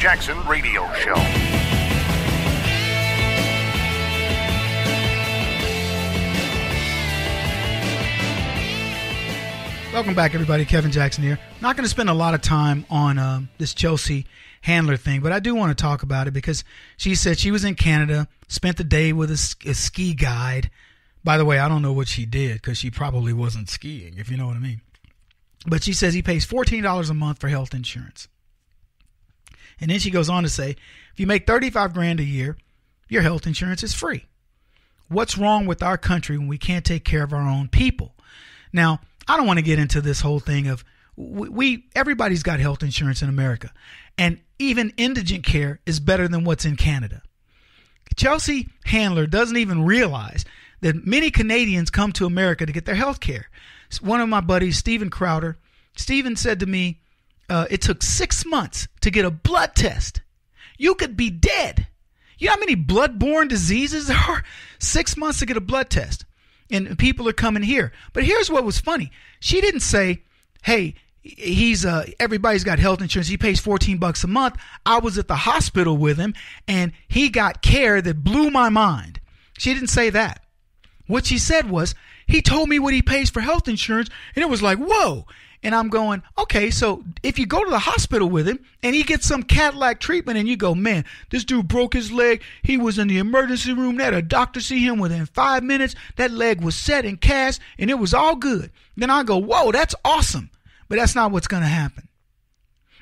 Jackson Radio Show. Welcome back, everybody. Kevin Jackson here. Not going to spend a lot of time on this Chelsea Handler thing, but I do want to talk about it because she said she was in Canada, spent the day with a ski guide. By the way, I don't know what she did because she probably wasn't skiing, if you know what I mean. But she says he pays $14 a month for health insurance. And then she goes on to say, if you make $35,000 a year, your health insurance is free. What's wrong with our country when we can't take care of our own people? Now, I don't want to get into this whole thing of everybody's got health insurance in America, and even indigent care is better than what's in Canada. Chelsea Handler doesn't even realize that many Canadians come to America to get their health care. One of my buddies, Steven Crowder, Steven said to me, it took 6 months to get a blood test. You could be dead. You know how many blood-borne diseases there are? 6 months to get a blood test. And people are coming here. But here's what was funny. She didn't say, hey, everybody's got health insurance. He pays $14 a month. I was at the hospital with him and he got care that blew my mind. She didn't say that. What she said was, he told me what he pays for health insurance, and it was like, whoa. And I'm going, okay, so if you go to the hospital with him and he gets some Cadillac treatment and you go, man, this dude broke his leg. He was in the emergency room. They had a doctor see him within 5 minutes. That leg was set and cast and it was all good. Then I go, whoa, that's awesome. But that's not what's going to happen.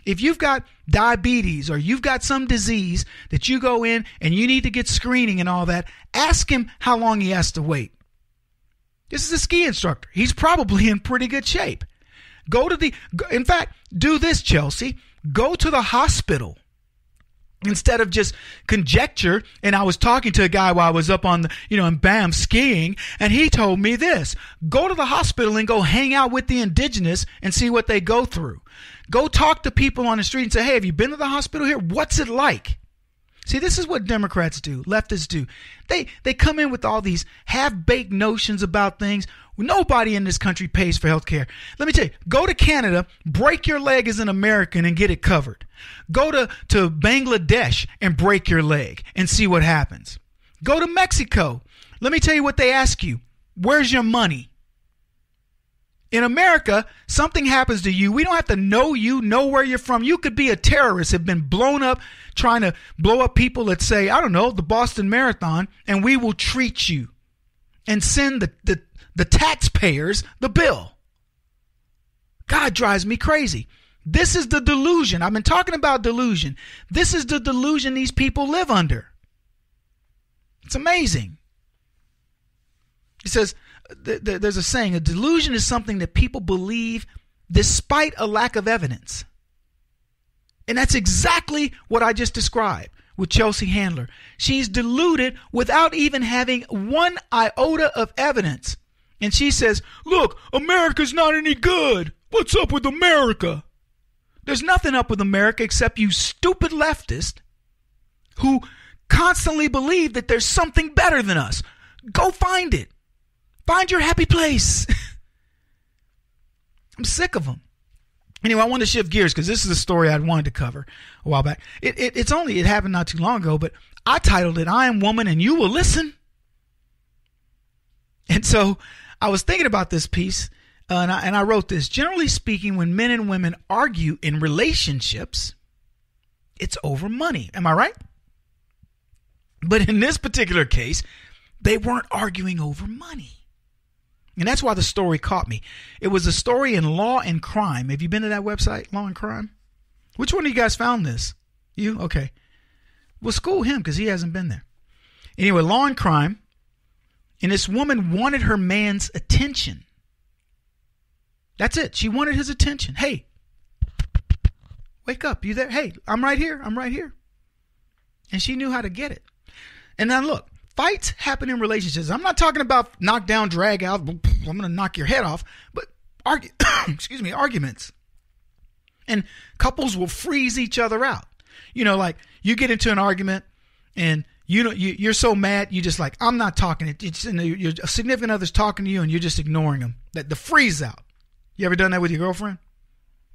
If you've got diabetes or you've got some disease that you go in and you need to get screening and all that, ask him how long he has to wait. This is a ski instructor. He's probably in pretty good shape. In fact, do this, Chelsea. Go to the hospital instead of just conjecture. And I was talking to a guy while I was up on in Banff skiing, and he told me this. Go to the hospital and go hang out with the indigenous and see what they go through. Go talk to people on the street and say, hey, have you been to the hospital here? What's it like? See, this is what Democrats do, leftists do. They come in with all these half-baked notions about things. Nobody in this country pays for health care. Let me tell you, go to Canada, break your leg as an American and get it covered. Go to Bangladesh and break your leg and see what happens. Go to Mexico. Let me tell you what they ask you. Where's your money? In America, something happens to you. We don't have to know you, know where you're from. You could be a terrorist, have been blown up, trying to blow up people at, say, I don't know, the Boston Marathon, and we will treat you and send the taxpayers the bill. God drives me crazy. This is the delusion. I've been talking about delusion. This is the delusion these people live under. It's amazing. It says, there's a saying, a delusion is something that people believe despite a lack of evidence. And that's exactly what I just described with Chelsea Handler. She's deluded without even having one iota of evidence. And she says, look, America's not any good. What's up with America? There's nothing up with America except you stupid leftists who constantly believe that there's something better than us. Go find it. Find your happy place. I'm sick of them. Anyway, I want to shift gears because this is a story I'd wanted to cover a while back. It happened not too long ago, but I titled it, I Am Woman and You Will Listen. And so I was thinking about this piece and I wrote this. Generally speaking, when men and women argue in relationships, it's over money. Am I right? But in this particular case, they weren't arguing over money. And that's why the story caught me. It was a story in Law and Crime. Have you been to that website, Law and Crime? Which one of you guys found this? You? Okay. Well, school him because he hasn't been there. Anyway, Law and Crime. And this woman wanted her man's attention. That's it. She wanted his attention. Hey, wake up. You there? Hey, I'm right here. I'm right here. And she knew how to get it. And now look. Fights happen in relationships. I'm not talking about knock down, drag out. I'm going to knock your head off. But arguments. And couples will freeze each other out. Like you get into an argument and you're so mad. You just like, I'm not talking. Your significant other's talking to you and you're just ignoring them. The freeze out. You ever done that with your girlfriend?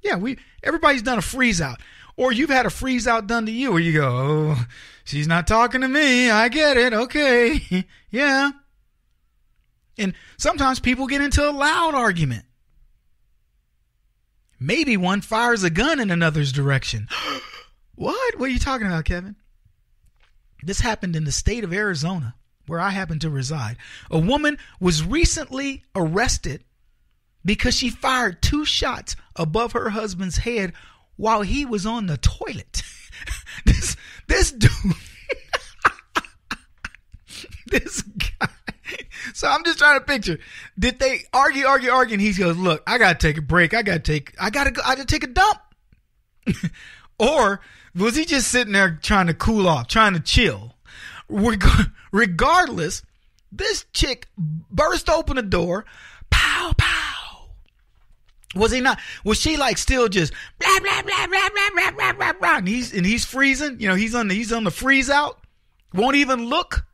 Yeah, everybody's done a freeze out. Or you've had a freeze out done to you where you go, oh, she's not talking to me. I get it. Okay. Yeah. And sometimes people get into a loud argument. Maybe one fires a gun in another's direction. What? What are you talking about, Kevin? This happened in the state of Arizona, where I happen to reside. A woman was recently arrested because she fired 2 shots above her husband's head while he was on the toilet. This dude, this guy. So I'm just trying to picture. Did they argue, and he goes, "Look, I gotta take a break. I gotta take a dump." Or was he just sitting there trying to cool off, trying to chill? Regardless, this chick burst open the door. Pow, pow. Was he not? Was she like still just blah blah blah blah blah blah blah blah blah? And he's freezing. You know, he's on the freeze out. Won't even look.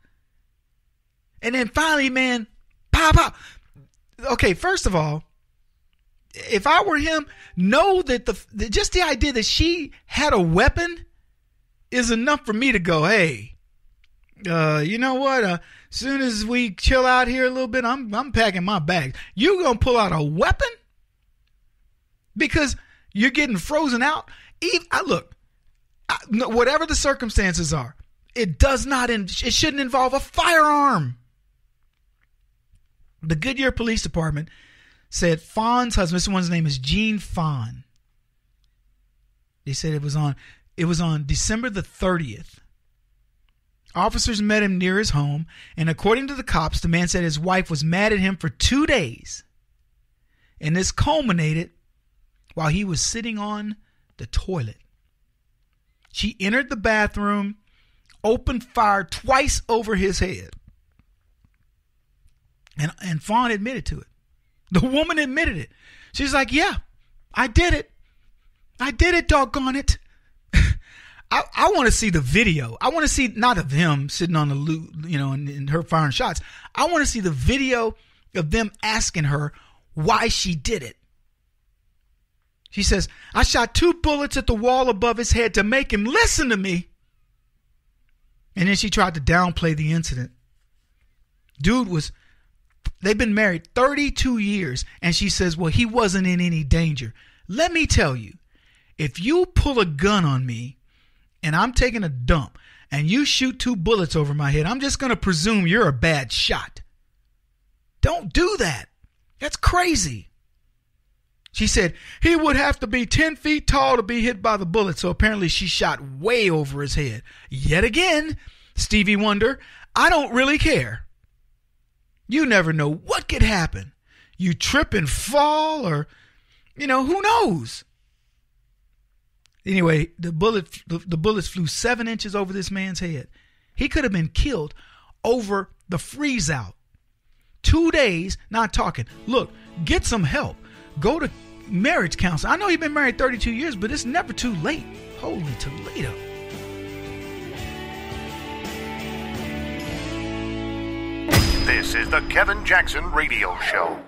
And then finally, man, pow pow. Okay, first of all, if I were him, know that just the idea that she had a weapon is enough for me to go, hey, you know what? As soon as we chill out here a little bit, I'm packing my bags. You gonna pull out a weapon? Because you're getting frozen out. Whatever the circumstances are, it shouldn't involve a firearm. The Goodyear Police Department said Fawn's husband, this one's name is Gene Fawn. They said it was on December the 30th. Officers met him near his home, and according to the cops, the man said his wife was mad at him for 2 days. And this culminated while he was sitting on the toilet. She entered the bathroom, opened fire twice over his head. And Fawn admitted to it. The woman admitted it. She's like, yeah, I did it. I did it, doggone it. I want to see the video. I want to see not of him sitting on the loot, and her firing shots. I want to see the video of them asking her why she did it. She says, I shot 2 bullets at the wall above his head to make him listen to me. And then she tried to downplay the incident. They've been married 32 years. And she says, well, he wasn't in any danger. Let me tell you, if you pull a gun on me and I'm taking a dump and you shoot 2 bullets over my head, I'm just going to presume you're a bad shot. Don't do that. That's crazy. She said he would have to be 10 feet tall to be hit by the bullet. So apparently she shot way over his head. Yet again, Stevie Wonder, I don't really care. You never know what could happen. You trip and fall or, who knows? Anyway, the bullets flew 7 inches over this man's head. He could have been killed over the freeze out. 2 days, not talking. Look, get some help. Go to marriage counseling. I know you've been married 32 years, but it's never too late. Holy Toledo. This is the Kevin Jackson Radio Show.